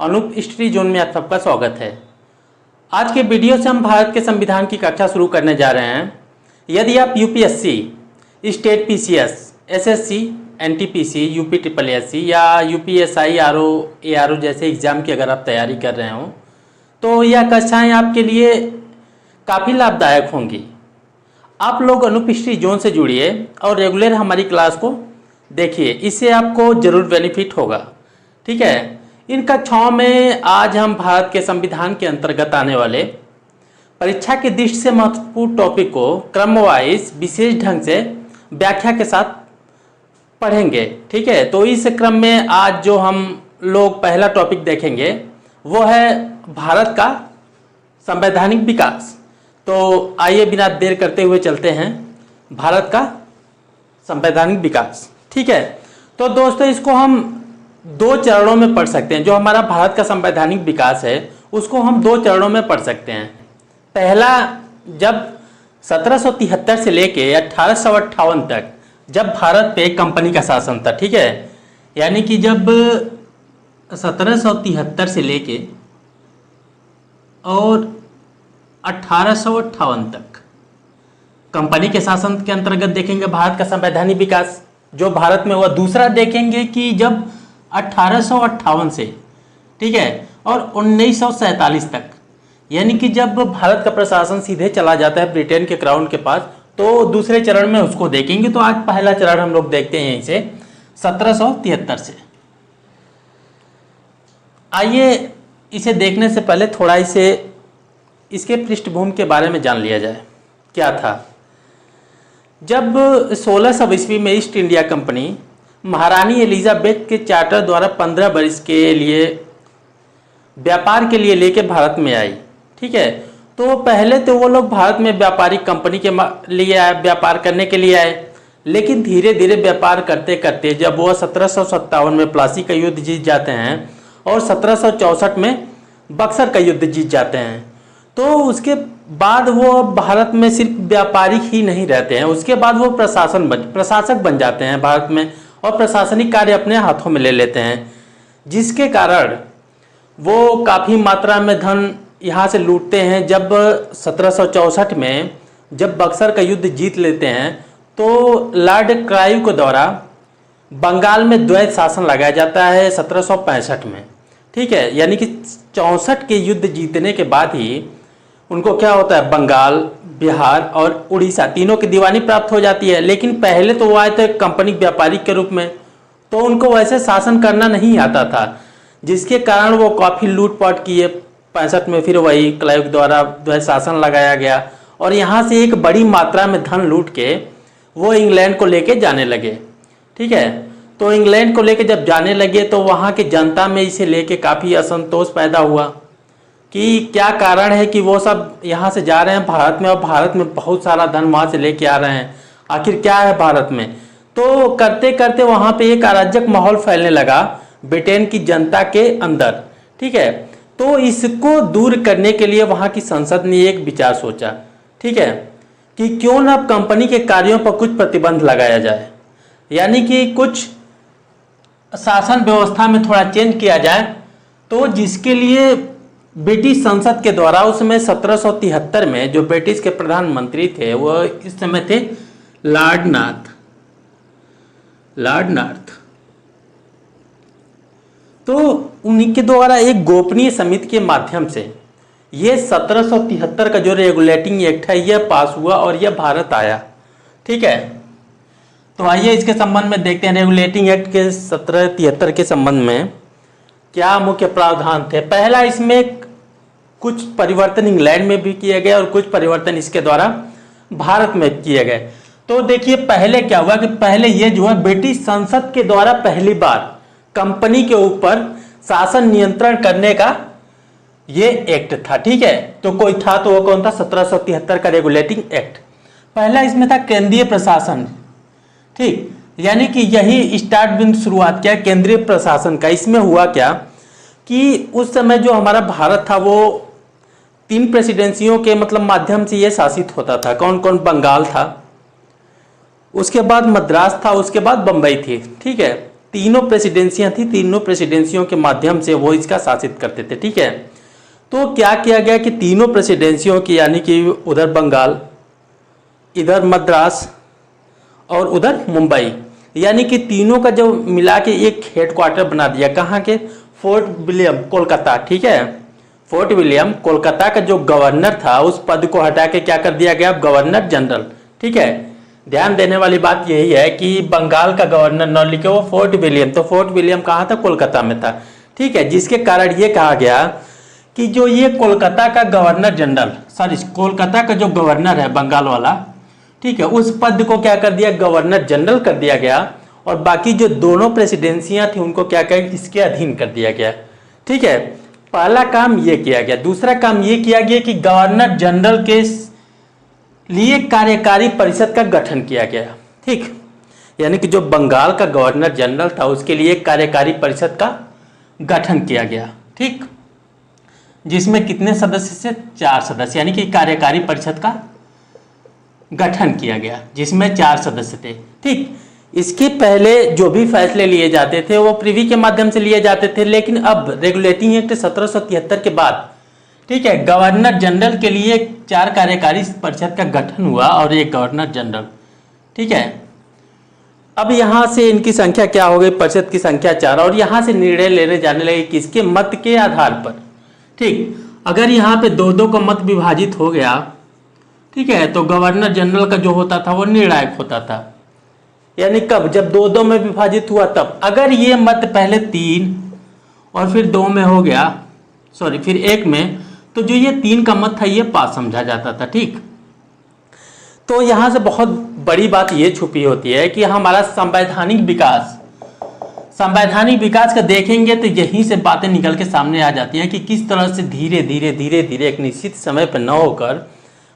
Anoop history zone में आप सबका स्वागत है। आज के वीडियो से हम भारत के संविधान की कक्षा शुरू करने जा रहे हैं। यदि आप UPSC, state PCS, SSC, NTPC, UP triple SC या यूपीएसआई, आरओ, एआरओ जैसे एग्ज़ाम की अगर आप तैयारी कर रहे हो तो यह कक्षाएँ आपके लिए काफ़ी लाभदायक होंगी। आप लोग अनूप हिस्ट्री जोन से जुड़िए और रेगुलर हमारी क्लास को देखिए, इससे आपको ज़रूर बेनिफिट होगा। ठीक है, इन कक्षाओं में आज हम भारत के संविधान के अंतर्गत आने वाले परीक्षा की दृष्टि से महत्वपूर्ण टॉपिक को क्रमवाइज विशेष ढंग से व्याख्या के साथ पढ़ेंगे। ठीक है, तो इस क्रम में आज जो हम लोग पहला टॉपिक देखेंगे वो है भारत का संवैधानिक विकास। तो आइए बिना देर करते हुए चलते हैं भारत का संवैधानिक विकास। ठीक है, तो दोस्तों इसको हम दो चरणों में पढ़ सकते हैं। जो हमारा भारत का संवैधानिक विकास है उसको हम दो चरणों में पढ़ सकते हैं। पहला, जब 1773 से लेके 1858 तक जब भारत पे कंपनी का शासन था। ठीक है, यानी कि जब 1773 से लेके और 1858 तक कंपनी के शासन के अंतर्गत देखेंगे भारत का संवैधानिक विकास जो भारत में हुआ। दूसरा देखेंगे कि जब 1858 से, ठीक है, और 1947 तक, यानी कि जब भारत का प्रशासन सीधे चला जाता है ब्रिटेन के क्राउन के पास, तो दूसरे चरण में उसको देखेंगे। तो आज पहला चरण हम लोग देखते हैं इसे 1773 से। आइए इसे देखने से पहले थोड़ा इसके पृष्ठभूमि के बारे में जान लिया जाए। क्या था? जब 1600 ईस्वी में ईस्ट इंडिया कंपनी महारानी एलिजाबेथ के चार्टर द्वारा 15 वर्ष के लिए व्यापार के लिए लेके भारत में आई। ठीक है, तो पहले तो वो लोग भारत में व्यापारिक कंपनी के लिए आए, व्यापार करने के लिए आए, लेकिन धीरे धीरे व्यापार करते करते जब वो 1757 में प्लासी का युद्ध जीत जाते हैं और 1764 में बक्सर का युद्ध जीत जाते हैं, तो उसके बाद वो भारत में सिर्फ व्यापारिक ही नहीं रहते हैं, उसके बाद वो प्रशासक बन जाते हैं भारत में और प्रशासनिक कार्य अपने हाथों में ले लेते हैं, जिसके कारण वो काफ़ी मात्रा में धन यहाँ से लूटते हैं। जब 1764 में जब बक्सर का युद्ध जीत लेते हैं तो लॉर्ड क्लाइव के द्वारा बंगाल में द्वैत शासन लगाया जाता है 1765 में। ठीक है, यानी कि 64 के युद्ध जीतने के बाद ही उनको क्या होता है, बंगाल, बिहार और उड़ीसा तीनों की दीवानी प्राप्त हो जाती है। लेकिन पहले तो वो आए थे कंपनी व्यापारिक के रूप में, तो उनको वैसे शासन करना नहीं आता था, जिसके कारण वो काफ़ी लूटपाट किए। 65 में फिर वही क्लाइव द्वारा द्वैत शासन लगाया गया और यहाँ से एक बड़ी मात्रा में धन लूट के वो इंग्लैंड को लेके जाने लगे। ठीक है, तो इंग्लैंड को लेके जब जाने लगे तो वहाँ की जनता में इसे लेके काफ़ी असंतोष पैदा हुआ कि क्या कारण है कि वो सब यहाँ से जा रहे हैं भारत में और भारत में बहुत सारा धन वहाँ से लेके आ रहे हैं, आखिर क्या है भारत में। तो करते करते वहाँ पे एक अराजक माहौल फैलने लगा ब्रिटेन की जनता के अंदर। ठीक है, तो इसको दूर करने के लिए वहाँ की संसद ने एक विचार सोचा, ठीक है, कि क्यों ना कंपनी के कार्यों पर कुछ प्रतिबंध लगाया जाए, यानी कि कुछ शासन व्यवस्था में थोड़ा चेंज किया जाए। तो जिसके लिए ब्रिटिश संसद के द्वारा उस समय 1773 में जो ब्रिटिश के प्रधानमंत्री थे वो इस समय थे लॉर्ड नॉर्थ। तो उन्हीं के द्वारा एक गोपनीय समिति के माध्यम से ये 1773 का जो रेगुलेटिंग एक्ट है यह पास हुआ और यह भारत आया। ठीक है, तो आइए इसके संबंध में देखते हैं रेगुलेटिंग एक्ट के 1773 के संबंध में क्या मुख्य प्रावधान थे। पहला, इसमें कुछ परिवर्तन इंग्लैंड में भी किए गए और कुछ परिवर्तन इसके द्वारा भारत में किए गए। तो देखिए पहले क्या हुआ कि पहले ये जो है ब्रिटिश संसद के द्वारा पहली बार कंपनी के ऊपर शासन नियंत्रण करने का ये एक्ट था। ठीक है, तो कोई था तो वो कौन था? 1773 का रेगुलेटिंग एक्ट। पहला इसमें था केंद्रीय प्रशासन। ठीक, यानी कि यही स्टार्ट बिंदु शुरुआत किया केंद्रीय प्रशासन का। इसमें हुआ क्या कि उस समय जो हमारा भारत था वो 3 प्रेसिडेंसियों के मतलब माध्यम से ये शासित होता था। कौन कौन? बंगाल था, उसके बाद मद्रास था, उसके बाद बम्बई थी। ठीक है, तीनों प्रेसिडेंसियां थी, तीनों प्रेसिडेंसियों के माध्यम से वो इसका शासित करते थे। ठीक है, तो क्या किया गया कि तीनों प्रेसिडेंसियों की, यानी कि उधर बंगाल, इधर मद्रास और उधर मुंबई, यानी कि तीनों का जो मिला के एक हेडक्वार्टर बना दिया। कहाँ के? Fort William, Kolkata. ठीक है, फोर्ट विलियम कोलकाता का जो गवर्नर था उस पद को हटा के क्या कर दिया गया? Governor general. ठीक है, ध्यान देने वाली बात यही है कि बंगाल का गवर्नर न लिखे वो फोर्ट विलियम, तो फोर्ट विलियम कहाँ था? कोलकाता में था। ठीक है, जिसके कारण ये कहा गया कि जो ये कोलकाता का गवर्नर जनरल, सॉरी कोलकाता का जो गवर्नर है बंगाल वाला, ठीक है, उस पद को क्या कर दिया? गवर्नर जनरल कर दिया गया, और बाकी जो दोनों प्रेसिडेंसियां थी उनको क्या कर इसके अधीन कर दिया गया। ठीक है, पहला काम ये किया गया। दूसरा काम ये किया गया कि गवर्नर जनरल के लिए कार्यकारी परिषद का गठन किया गया। ठीक, यानी कि जो बंगाल का गवर्नर जनरल था उसके लिए कार्यकारी परिषद का गठन किया गया। ठीक, जिसमें कितने सदस्य से? 4 सदस्य, यानी कि कार्यकारी परिषद का गठन किया गया जिसमें 4 सदस्य थे। ठीक, इसके पहले जो भी फैसले लिए जाते थे वो प्रीवी के माध्यम से लिए जाते थे, लेकिन अब रेगुलेटिंग एक्ट 1773 के बाद, ठीक है, गवर्नर जनरल के लिए 4 कार्यकारी परिषद का गठन हुआ और एक गवर्नर जनरल। ठीक है, अब यहाँ से इनकी संख्या क्या हो गई? परिषद की संख्या 4, और यहाँ से निर्णय लेने जाने लगे किसके? मत के आधार पर। ठीक, अगर यहाँ पे 2-2 का मत विभाजित हो गया, ठीक है, तो गवर्नर जनरल का जो होता था वो निर्णायक होता था। यानी कब? जब 2-2 में विभाजित हुआ तब। अगर ये मत पहले 3 और फिर 2 में हो गया, सॉरी फिर 1 में, तो जो ये 3 का मत था ये पास समझा जाता था। ठीक, तो यहां से बहुत बड़ी बात ये छुपी होती है कि हमारा संवैधानिक विकास का देखेंगे तो यहीं से बातें निकल के सामने आ जाती हैं कि किस तरह से धीरे धीरे एक निश्चित समय पर न होकर,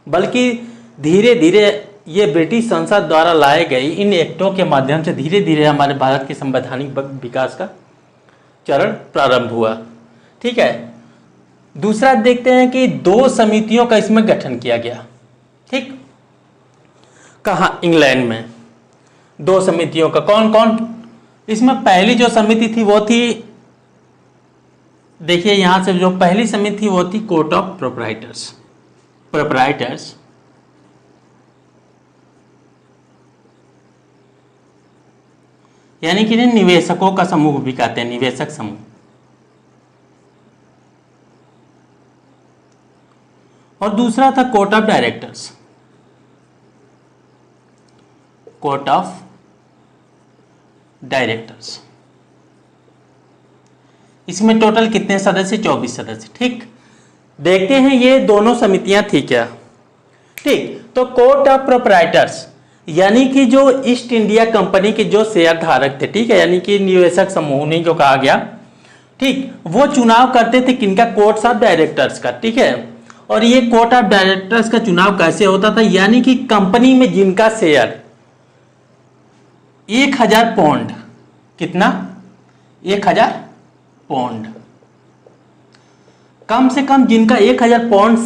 बल्कि धीरे धीरे ये ब्रिटिश संसद द्वारा लाए गए इन एक्टों के माध्यम से धीरे धीरे हमारे भारत के संवैधानिक विकास का चरण प्रारंभ हुआ। ठीक है, दूसरा देखते हैं कि 2 समितियों का इसमें गठन किया गया। ठीक, कहाँ? इंग्लैंड में 2 समितियों का। कौन कौन? इसमें पहली जो समिति थी वो थी, देखिए यहां से जो पहली समिति थी वो थी कोर्ट ऑफ प्रोप्राइटर्स, यानी कि निवेशकों का समूह भी कहते हैं, निवेशक समूह। और दूसरा था court of directors, court of directors. इसमें टोटल कितने सदस्य? 24 सदस्य। ठीक, देखते हैं ये दोनों समितियां थी क्या। ठीक, तो कोर्ट ऑफ प्रोप्राइटर्स यानी कि जो ईस्ट इंडिया कंपनी के जो शेयर धारक थे, ठीक है, यानी कि निवेशक समूह नहीं जो कहा गया, ठीक, वो चुनाव करते थे किनका? कोर्ट्स ऑफ डायरेक्टर्स का। ठीक है, और ये कोर्ट ऑफ डायरेक्टर्स का चुनाव कैसे होता था? यानी कि कंपनी में जिनका शेयर 1000 पौंड, कितना? 1000 पौंड, कम से कम जिनका 1000 पौंड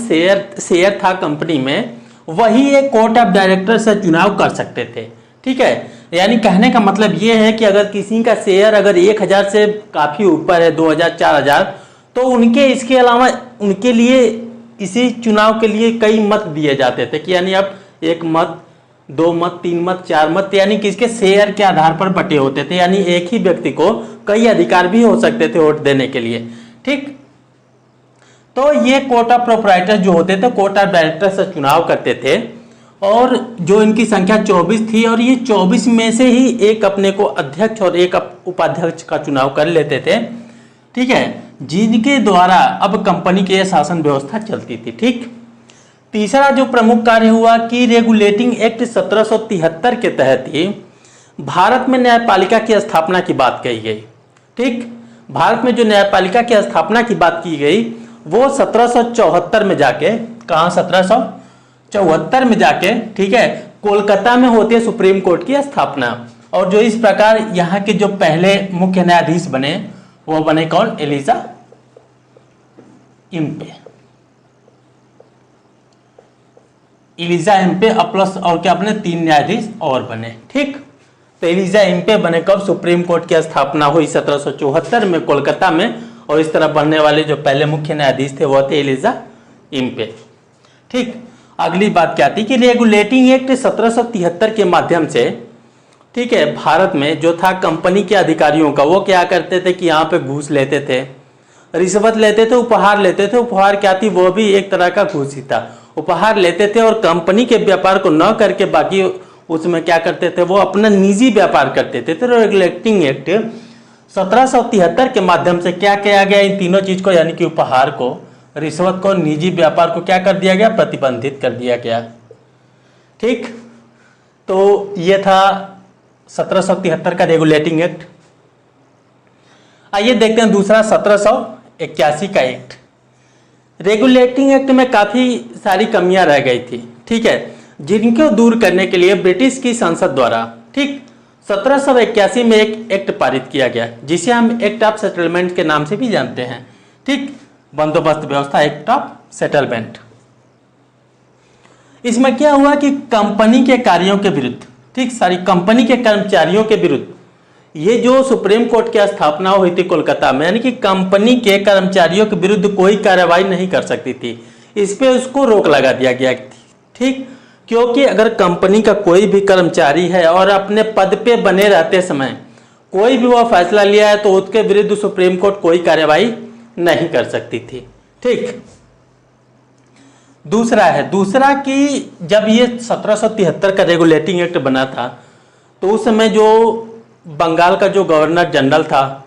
शेयर था कंपनी में, वही एक कोर्ट ऑफ डायरेक्टर से चुनाव कर सकते थे। ठीक है, यानी कहने का मतलब ये है कि अगर किसी का शेयर अगर 1000 से काफ़ी ऊपर है, 2000 4000, तो उनके इसके अलावा उनके लिए इसी चुनाव के लिए कई मत दिए जाते थे कि यानी अब 1 मत, 2 मत, 3 मत, 4 मत, यानी कि इसके शेयर के आधार पर बटे होते थे, यानी एक ही व्यक्ति को कई अधिकार भी हो सकते थे वोट देने के लिए। ठीक, तो ये कोर्ट ऑफ प्रोप्राइटर जो होते थे कोर्ट ऑफ डायरेक्टर से चुनाव करते थे, और जो इनकी संख्या 24 थी, और ये 24 में से ही एक अपने को अध्यक्ष और एक उपाध्यक्ष का चुनाव कर लेते थे। ठीक है, जिनके द्वारा अब कंपनी की शासन व्यवस्था चलती थी। ठीक, तीसरा जो प्रमुख कार्य हुआ कि रेगुलेटिंग एक्ट 1773 के तहत ही भारत में न्यायपालिका की स्थापना की बात कही गई। ठीक, भारत में जो न्यायपालिका की स्थापना की बात की गई वो 1774 में जाके, कहाँ? 1774 में जाके, ठीक है, कोलकाता में होती है सुप्रीम कोर्ट की स्थापना। और जो इस प्रकार यहाँ के जो पहले मुख्य न्यायाधीश बने वो बने कौन? एलिजा इम्पे प्लस और क्या अपने 3 न्यायाधीश और बने। ठीक, तो एलिजा इम्पे बने कब? सुप्रीम कोर्ट की स्थापना हुई 1774 में कोलकाता में, और इस तरह बनने वाले जो पहले मुख्य न्यायाधीश थे वो थे एलिजा इम्पे। ठीक, अगली बात क्या थी कि रेगुलेटिंग एक्ट 1773 के माध्यम से, ठीक है, भारत में जो था कंपनी के अधिकारियों का, वो क्या करते थे कि यहाँ पे घूस लेते थे, रिश्वत लेते थे, उपहार लेते थे। उपहार क्या थी? वो भी एक तरह का घूस ही था। उपहार लेते थे और कंपनी के व्यापार को न करके बाकी उसमें क्या करते थे? वो अपना निजी व्यापार करते थे। तो रेगुलेटिंग एक्ट 1773 के माध्यम से क्या किया गया? इन तीनों चीज को, यानी कि उपहार को, रिश्वत को, निजी व्यापार को क्या कर दिया गया? प्रतिबंधित कर दिया गया। ठीक, तो ये था 1773 का रेगुलेटिंग एक्ट। आइए देखते हैं दूसरा 1781 का एक्ट। रेगुलेटिंग एक्ट में काफी सारी कमियां रह गई थी, ठीक है, जिनको दूर करने के लिए ब्रिटिश की संसद द्वारा, ठीक, 1781 में एक एक्ट पारित किया गया जिसे हम एक्ट ऑफ सेटलमेंट के नाम से भी जानते हैं। ठीक, बंदोबस्त व्यवस्था, एक्ट ऑफ सेटलमेंट। इसमें क्या हुआ कि कंपनी के कार्यों के विरुद्ध, ठीक, सारी कंपनी के कर्मचारियों के विरुद्ध, ये जो सुप्रीम कोर्ट की स्थापना हुई थी कोलकाता में, यानी कि कंपनी के कर्मचारियों के विरुद्ध कोई कार्रवाई नहीं कर सकती थी, इस पे उसको रोक लगा दिया गया। ठीक, क्योंकि अगर कंपनी का कोई भी कर्मचारी है और अपने पद पे बने रहते समय कोई भी वह फैसला लिया है तो उसके विरुद्ध सुप्रीम कोर्ट कोई कार्रवाई नहीं कर सकती थी। ठीक, दूसरा कि जब ये 1773 का रेगुलेटिंग एक्ट बना था तो उस समय जो बंगाल का जो गवर्नर जनरल था,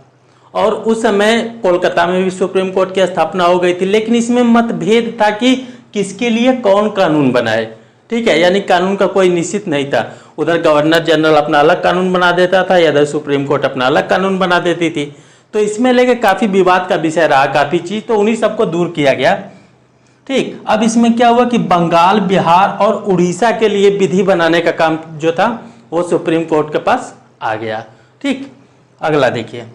और उस समय कोलकाता में भी सुप्रीम कोर्ट की स्थापना हो गई थी, लेकिन इसमें मतभेद था कि किसके लिए कौन कानून बनाए। ठीक है, यानी कानून का कोई निश्चित नहीं था। उधर गवर्नर जनरल अपना अलग कानून बना देता था या इधर सुप्रीम कोर्ट अपना अलग कानून बना देती थी। तो इसमें लेके काफी विवाद का विषय रहा, काफी चीज, तो उन्हीं सबको दूर किया गया। ठीक, अब इसमें क्या हुआ कि बंगाल, बिहार और उड़ीसा के लिए विधि बनाने का काम जो था वो सुप्रीम कोर्ट के पास आ गया। ठीक, अगला देखिए,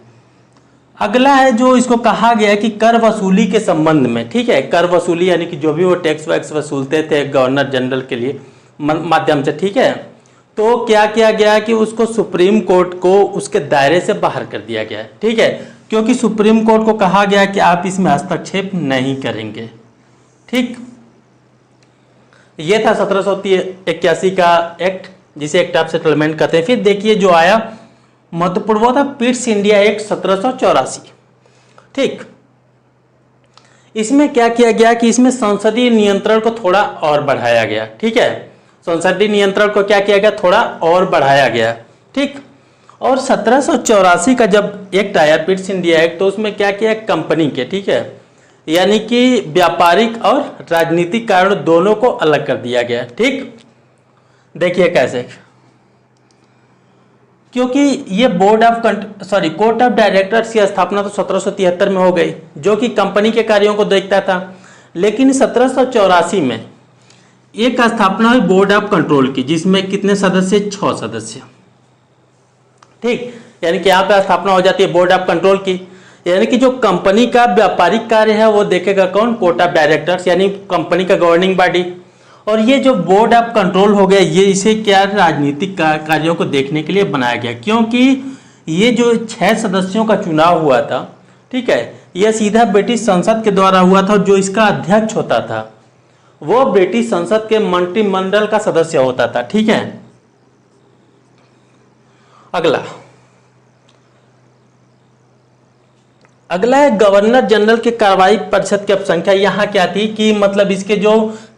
अगला है जो इसको कहा गया कि कर वसूली के संबंध में। ठीक है, कर वसूली यानी कि जो भी वो टैक्स वैक्स वसूलते थे गवर्नर जनरल के लिए माध्यम से, ठीक है, तो क्या किया गया कि उसको सुप्रीम कोर्ट को उसके दायरे से बाहर कर दिया गया। ठीक है, क्योंकि सुप्रीम कोर्ट को कहा गया कि आप इसमें हस्तक्षेप नहीं करेंगे। ठीक, यह था 1781 का एक्ट जिसे एक्ट ऑफ सेटलमेंट कहते हैं। फिर देखिए जो आया महत्वपूर्ण, वो था पिट्स इंडिया एक्ट 1784। ठीक, इसमें क्या किया गया कि इसमें संसदीय नियंत्रण को थोड़ा और बढ़ाया गया। ठीक है, संसदीय नियंत्रण को क्या किया गया? थोड़ा और बढ़ाया गया। ठीक, और 1784 का जब एक्ट आया पिट्स इंडिया एक्ट, तो उसमें क्या किया? कंपनी के, ठीक है, यानी कि व्यापारिक और राजनीतिक कारण दोनों को अलग कर दिया गया। ठीक, देखिए कैसे, क्योंकि ये कोर्ट ऑफ डायरेक्टर्स की स्थापना तो 1773 में हो गई, जो कि कंपनी के कार्यों को देखता था, लेकिन 1784 में एक स्थापना हुई बोर्ड ऑफ कंट्रोल की, जिसमें कितने सदस्य? 6 सदस्य। ठीक, यानी कि यहाँ पे स्थापना हो जाती है बोर्ड ऑफ कंट्रोल की, यानी कि जो कंपनी का व्यापारिक कार्य है वो देखेगा कौन? कोर्ट ऑफ डायरेक्टर्स, यानी कंपनी का गवर्निंग बॉडी। और ये जो बोर्ड ऑफ कंट्रोल हो गया, ये इसे क्या राजनीतिक कार्यों को देखने के लिए बनाया गया, क्योंकि ये जो 6 सदस्यों का चुनाव हुआ था, ठीक है, यह सीधा ब्रिटिश संसद के द्वारा हुआ था। जो इसका अध्यक्ष होता था वो ब्रिटिश संसद के मंत्रिमंडल का सदस्य होता था। ठीक है, अगला है गवर्नर जनरल के कार्रवाई परिषद की अब संख्या। यहाँ क्या थी कि मतलब इसके जो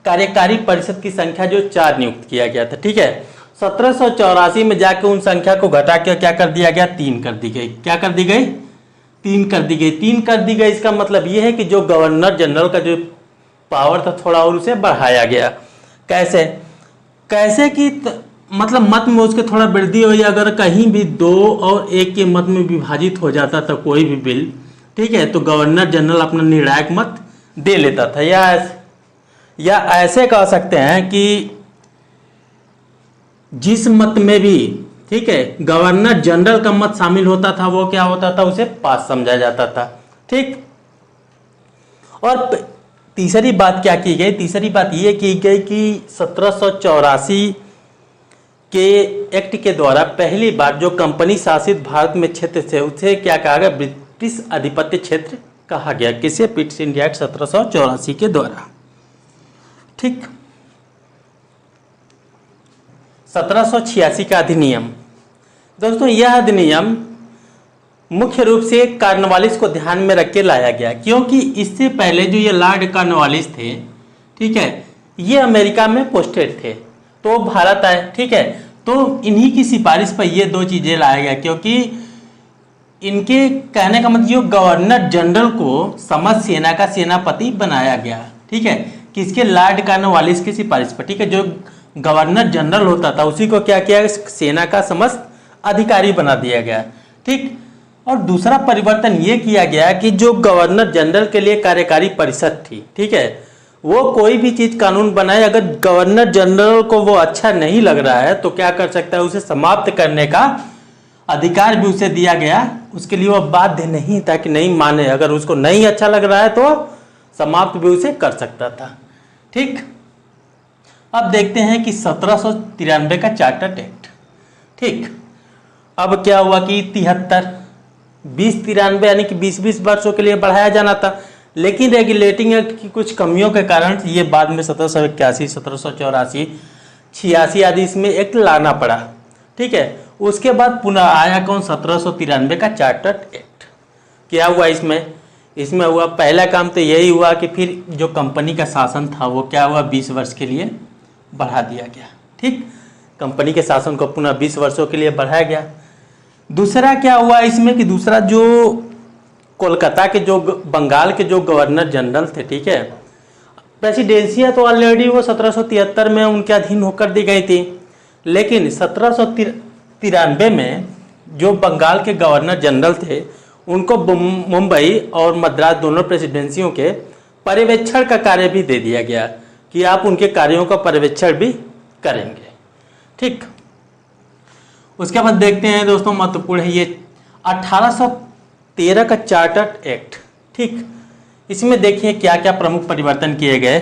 कार्यकारी परिषद की संख्या जो 4 नियुक्त किया गया था। ठीक है, 1784 में जाके उन संख्या को घटा के क्या कर दिया गया? 3 कर दी गई। क्या कर दी गई? 3 कर दी गई। 3 कर दी गई, इसका मतलब ये है कि जो गवर्नर जनरल का जो पावर था थोड़ा और उसे बढ़ाया गया। कैसे कि मतलब मत में उसके थोड़ा वृद्धि हुई। अगर कहीं भी 2 और 1 के मत में विभाजित हो जाता था कोई भी बिल, ठीक है, तो गवर्नर जनरल अपना निर्णायक मत दे लेता था। या ऐसे कह सकते हैं कि जिस मत में भी, ठीक है, गवर्नर जनरल का मत शामिल होता था वो क्या होता था? उसे पास समझा जाता था। ठीक, और तीसरी बात क्या की गई? तीसरी बात यह की गई कि 1784 के एक्ट के द्वारा पहली बार जो कंपनी शासित भारत में क्षेत्र थे उसे क्या कहा गया, ब्रिटिश आधिपत्य क्षेत्र कहा गया। किसे, ब्रिटिश इंडिया एक्ट 1784 के द्वारा। ठीक, 1786 का अधिनियम। दोस्तों यह अधिनियम मुख्य रूप से कॉर्नवालिस को ध्यान में रख के लाया गया, क्योंकि इससे पहले जो ये लॉर्ड कॉर्नवालिस थे, ठीक है, ये अमेरिका में पोस्टेड थे, तो भारत आए, ठीक है, तो इन्हीं की सिफारिश पर ये दो चीज़ें लाया गया, क्योंकि इनके कहने का मतलब जो गवर्नर जनरल को समस्त सेना का सेनापति बनाया गया, ठीक है, किसके, लॉर्ड कॉर्नवालिस की सिफारिश पर, ठीक है। जो गवर्नर जनरल होता था उसी को क्या किया, सेना का समस्त अधिकारी बना दिया गया, ठीक। और दूसरा परिवर्तन ये किया गया कि जो गवर्नर जनरल के लिए कार्यकारी परिषद थी, ठीक है, वो कोई भी चीज़ कानून बनाए, अगर गवर्नर जनरल को वो अच्छा नहीं लग रहा है तो क्या कर सकता है, उसे समाप्त करने का अधिकार भी उसे दिया गया। उसके लिए वो बाध्य नहीं था कि नहीं माने, अगर उसको नहीं अच्छा लग रहा है तो समाप्त भी उसे कर सकता था, ठीक। अब देखते हैं कि 1793 का चार्टर एक्ट, ठीक। अब क्या हुआ कि 2093 यानी कि 20-20 वर्षों के लिए बढ़ाया जाना था, लेकिन रेगुलेटिंग एक्ट की कुछ कमियों के कारण ये बाद में 1781, 1784, 86 आदि इसमें एक्ट लाना पड़ा, ठीक है। उसके बाद पुनः आया कौन, 1793 का चार्टर एक्ट। क्या हुआ इसमें हुआ पहला काम तो यही हुआ कि फिर जो कंपनी का शासन था वो क्या हुआ, 20 वर्ष के लिए बढ़ा दिया गया, ठीक। कंपनी के शासन को पुनः 20 वर्षों के लिए बढ़ाया गया। दूसरा क्या हुआ इसमें कि दूसरा जो कोलकाता के जो बंगाल के जो गवर्नर जनरल थे, ठीक है, प्रेसिडेंसियाँ तो ऑलरेडी वो 1773 में उनके अधीन होकर दी गई थी, लेकिन 1793 में जो बंगाल के गवर्नर जनरल थे उनको मुंबई और मद्रास दोनों प्रेसिडेंसियों के पर्यवेक्षण का कार्य भी दे दिया गया कि आप उनके कार्यों का पर्यवेक्षण भी करेंगे, ठीक। उसके बाद देखते हैं दोस्तों, महत्वपूर्ण है ये 1813 का चार्टर एक्ट, ठीक। इसमें देखिए क्या क्या प्रमुख परिवर्तन किए गए।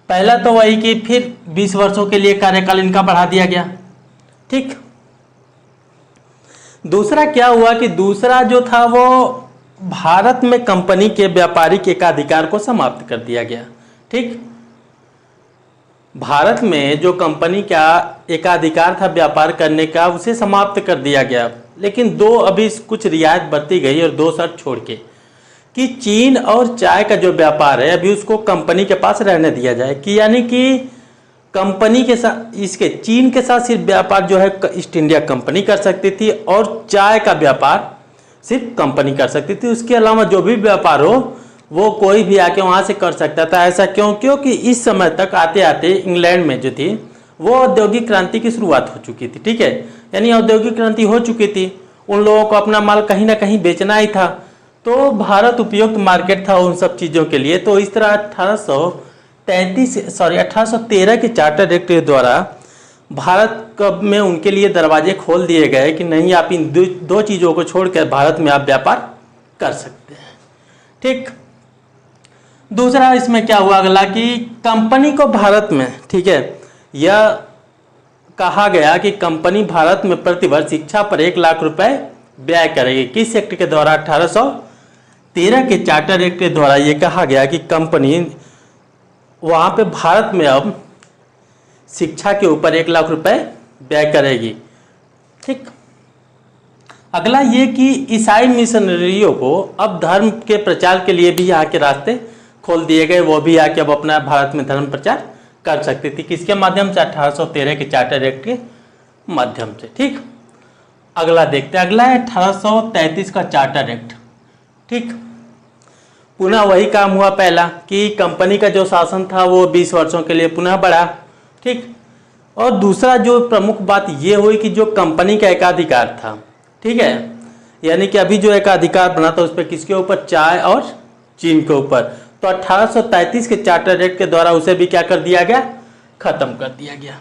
पहला तो वही कि फिर 20 वर्षों के लिए कार्यकाल इनका बढ़ा दिया गया, ठीक। दूसरा क्या हुआ कि दूसरा जो था वो भारत में कंपनी के व्यापारिक एकाधिकार को समाप्त कर दिया गया, ठीक। भारत में जो कंपनी का एकाधिकार था व्यापार करने का उसे समाप्त कर दिया गया, लेकिन दो अभी कुछ रियायत बरती गई और दो शर्त छोड़ के कि चीन और चाय का जो व्यापार है अभी उसको कंपनी के पास रहने दिया जाए, कि यानी कि कंपनी के साथ इसके चीन के साथ सिर्फ व्यापार जो है ईस्ट इंडिया कंपनी कर सकती थी और चाय का व्यापार सिर्फ कंपनी कर सकती थी। उसके अलावा जो भी व्यापार हो वो कोई भी आके वहाँ से कर सकता था। ऐसा क्यों? क्योंकि इस समय तक आते आते इंग्लैंड में जो थी वो औद्योगिक क्रांति की शुरुआत हो चुकी थी, ठीक है, यानी औद्योगिक क्रांति हो चुकी थी, उन लोगों को अपना माल कहीं ना कहीं बेचना ही था, तो भारत उपयुक्त मार्केट था उन सब चीज़ों के लिए। तो इस तरह 1813 के चार्टर एक्ट के द्वारा भारत में उनके लिए दरवाजे खोल दिए गए कि नहीं, आप इन दो चीज़ों को छोड़कर भारत में आप व्यापार कर सकते हैं, ठीक। दूसरा इसमें क्या हुआ अगला कि कंपनी को भारत में, ठीक है, यह कहा गया कि कंपनी भारत में प्रतिवर्ष शिक्षा पर 1 लाख रुपए व्यय करेगी। किस एक्ट के द्वारा? 1813 के चार्टर एक्ट के द्वारा यह कहा गया कि कंपनी वहाँ पे भारत में अब शिक्षा के ऊपर 1 लाख रुपए व्यय करेगी, ठीक। अगला ये कि ईसाई मिशनरियों को अब धर्म के प्रचार के लिए भी यहाँ के रास्ते खोल दिए गए, वो भी आके अब अपना भारत में धर्म प्रचार कर सकती थी। किसके माध्यम से? 1813 के चार्टर एक्ट के माध्यम से, ठीक। अगला देखते हैं, अगला है 1833 का चार्टर एक्ट, ठीक। पुनः वही काम हुआ पहला कि कंपनी का जो शासन था वो 20 वर्षों के लिए पुनः बढ़ा, ठीक। और दूसरा जो प्रमुख बात ये हुई कि जो कंपनी का एकाधिकार था, ठीक है, यानी कि अभी जो एकाधिकार बना था उस पर किसके ऊपर? चाय और चीन के ऊपर। तो 1833 के चार्टर एक्ट के द्वारा उसे भी क्या कर दिया गया? खत्म कर दिया गया,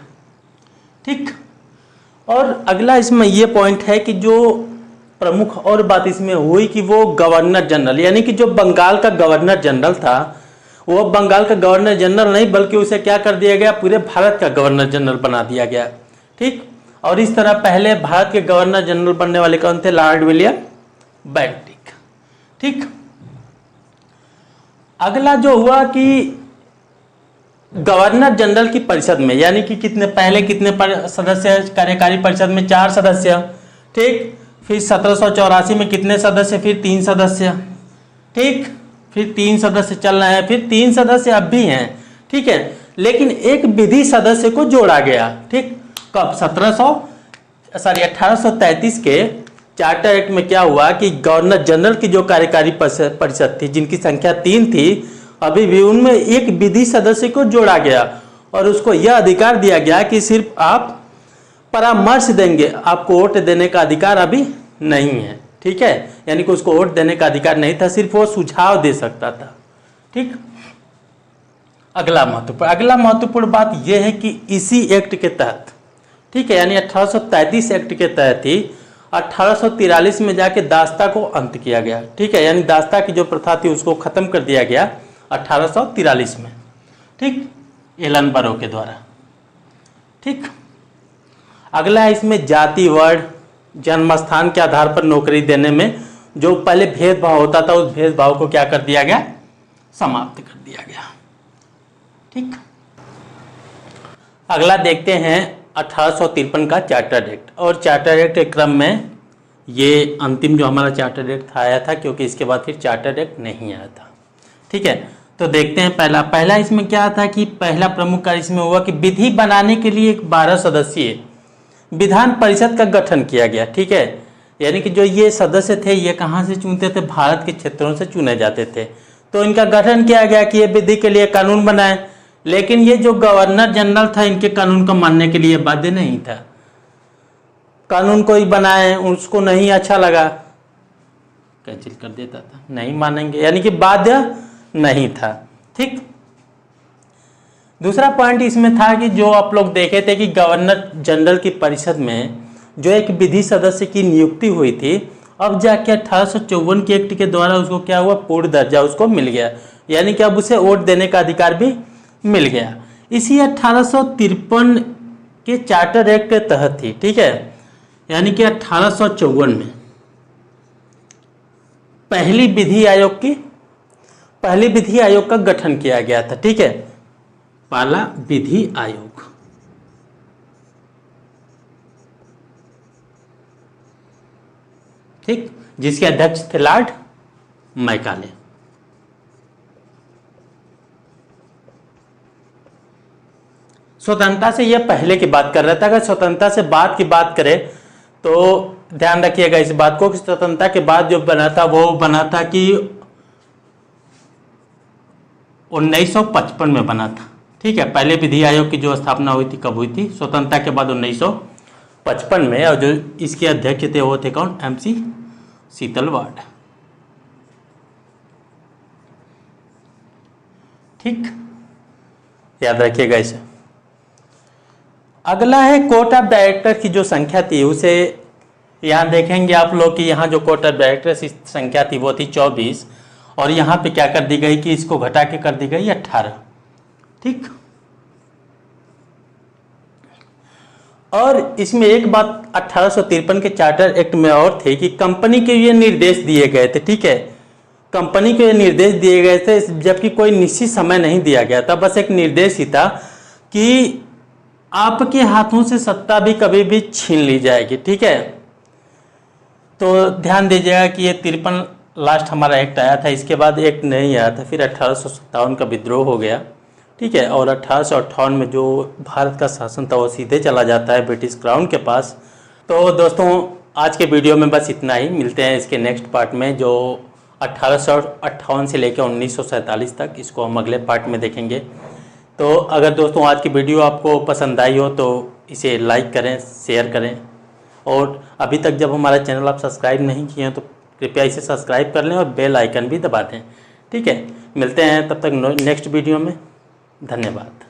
ठीक। और अगला इसमें ये पॉइंट है कि जो प्रमुख और बात इसमें हुई कि वो गवर्नर जनरल, यानी कि जो बंगाल का गवर्नर जनरल था वो बंगाल का गवर्नर जनरल नहीं बल्कि उसे क्या कर दिया गया? पूरे भारत का गवर्नर जनरल बना दिया गया, ठीक। और इस तरह पहले भारत के गवर्नर जनरल बनने वाले कौन थे? Lord William Bentinck. ठीक, अगला जो हुआ कि गवर्नर जनरल की परिषद में, यानी कि कितने सदस्य? कार्यकारी परिषद में 4 सदस्य। ठीक, फिर 1784 में कितने सदस्य? फिर 3 सदस्य। ठीक, फिर 3 सदस्य चल रहे हैं, फिर 3 सदस्य अब भी हैं। ठीक है, लेकिन एक विधि सदस्य को जोड़ा गया। ठीक, कब? 1833 के चार्टर एक्ट में क्या हुआ कि गवर्नर जनरल की जो कार्यकारी परिषद थी, जिनकी संख्या 3 थी, अभी भी उनमें एक विधि सदस्य को जोड़ा गया और उसको यह अधिकार दिया गया कि सिर्फ आप परामर्श देंगे, आपको वोट देने का अधिकार अभी नहीं है। ठीक है, यानी कि उसको वोट देने का अधिकार नहीं था, सिर्फ वो सुझाव दे सकता था। ठीक, अगला महत्वपूर्ण बात यह है कि इसी एक्ट के तहत, ठीक है, यानी 1833 एक्ट के तहत ही 1843 में जाके दास्ता को अंत किया गया। ठीक है, यानी दास्ता की जो प्रथा थी उसको खत्म कर दिया गया 1843 में। ठीक, एलन बरो के द्वारा। ठीक, अगला है इसमें जाति, वर्ण, जन्म स्थान के आधार पर नौकरी देने में जो पहले भेदभाव होता था, उस भेदभाव को क्या कर दिया गया? समाप्त कर दिया गया। ठीक, अगला देखते हैं 1853 का चार्टर एक्ट। और चार्टर एक्ट के क्रम में ये अंतिम जो हमारा चार्टर एक्ट आया था, क्योंकि इसके बाद फिर चार्टर एक्ट नहीं आया था। ठीक है, तो देखते हैं पहला इसमें क्या था कि पहला प्रमुख कार्य इसमें हुआ कि विधि बनाने के लिए एक 12 सदस्यीय विधान परिषद का गठन किया गया। ठीक है, यानी कि जो ये सदस्य थे ये कहाँ से चुनते थे? भारत के क्षेत्रों से चुने जाते थे। तो इनका गठन किया गया कि ये विधि के लिए कानून बनाए, लेकिन ये जो गवर्नर जनरल था इनके कानून को मानने के लिए बाध्य नहीं था। कानून कोई बनाए, उसको नहीं अच्छा लगा, कैंसिल कर देता था, नहीं मानेंगे, यानी कि बाध्य नहीं था। ठीक, दूसरा पॉइंट इसमें था कि जो आप लोग देखे थे कि गवर्नर जनरल की परिषद में जो एक विधि सदस्य की नियुक्ति हुई थी, अब जाके 1854 के एक्ट के द्वारा उसको क्या हुआ? पूर्ण दर्जा उसको मिल गया, यानी कि अब उसे वोट देने का अधिकार भी मिल गया। इसी 1853 के चार्टर एक्ट के तहत थी। ठीक है, यानी कि 1854 में पहली विधि आयोग का गठन किया गया था। ठीक है, पहला विधि आयोग। ठीक, जिसके अध्यक्ष थे लॉर्ड मैकाले। स्वतंत्रता से यह पहले की बात कर रहा था। अगर स्वतंत्रता से बाद की बात करें तो ध्यान रखिएगा इस बात को कि स्वतंत्रता के बाद जो बना था वो बना था कि 1955 में बना था। ठीक है, पहले विधि आयोग की जो स्थापना हुई थी कब हुई थी? स्वतंत्रता के बाद 1955 में। और जो इसके अध्यक्ष थे वो थे कौन? MC सीतलवाड़। ठीक, याद रखिएगा इसे। अगला है कोर्ट ऑफ डायरेक्टर की जो संख्या थी उसे यहाँ देखेंगे आप लोग कि यहाँ जो कोर्ट ऑफ डायरेक्टर की संख्या थी वो थी 24, और यहाँ पे क्या कर दी गई कि इसको घटा के कर दी गई 18। ठीक, और इसमें एक बात 1853 के चार्टर एक्ट में और थे कि कंपनी के ये निर्देश दिए गए थे। ठीक है, कंपनी को ये निर्देश दिए गए थे, जबकि कोई निश्चित समय नहीं दिया गया था, बस एक निर्देश ही था कि आपके हाथों से सत्ता भी कभी भी छीन ली जाएगी। ठीक है, तो ध्यान दीजिएगा कि ये 53 लास्ट हमारा एक्ट आया था, इसके बाद एक्ट नहीं आया था। फिर 1857 का विद्रोह हो गया। ठीक है, और 1858 में जो भारत का शासन था वो सीधे चला जाता है ब्रिटिश क्राउन के पास। तो दोस्तों आज के वीडियो में बस इतना ही। मिलते हैं इसके नेक्स्ट पार्ट में जो 1858 से लेकर 1947 तक, इसको हम अगले पार्ट में देखेंगे। तो अगर दोस्तों आज की वीडियो आपको पसंद आई हो तो इसे लाइक करें, शेयर करें, और अभी तक जब हमारा चैनल आप सब्सक्राइब नहीं किए हैं तो कृपया इसे सब्सक्राइब कर लें और बेल आइकन भी दबा दें। ठीक है, मिलते हैं तब तक नेक्स्ट वीडियो में। धन्यवाद।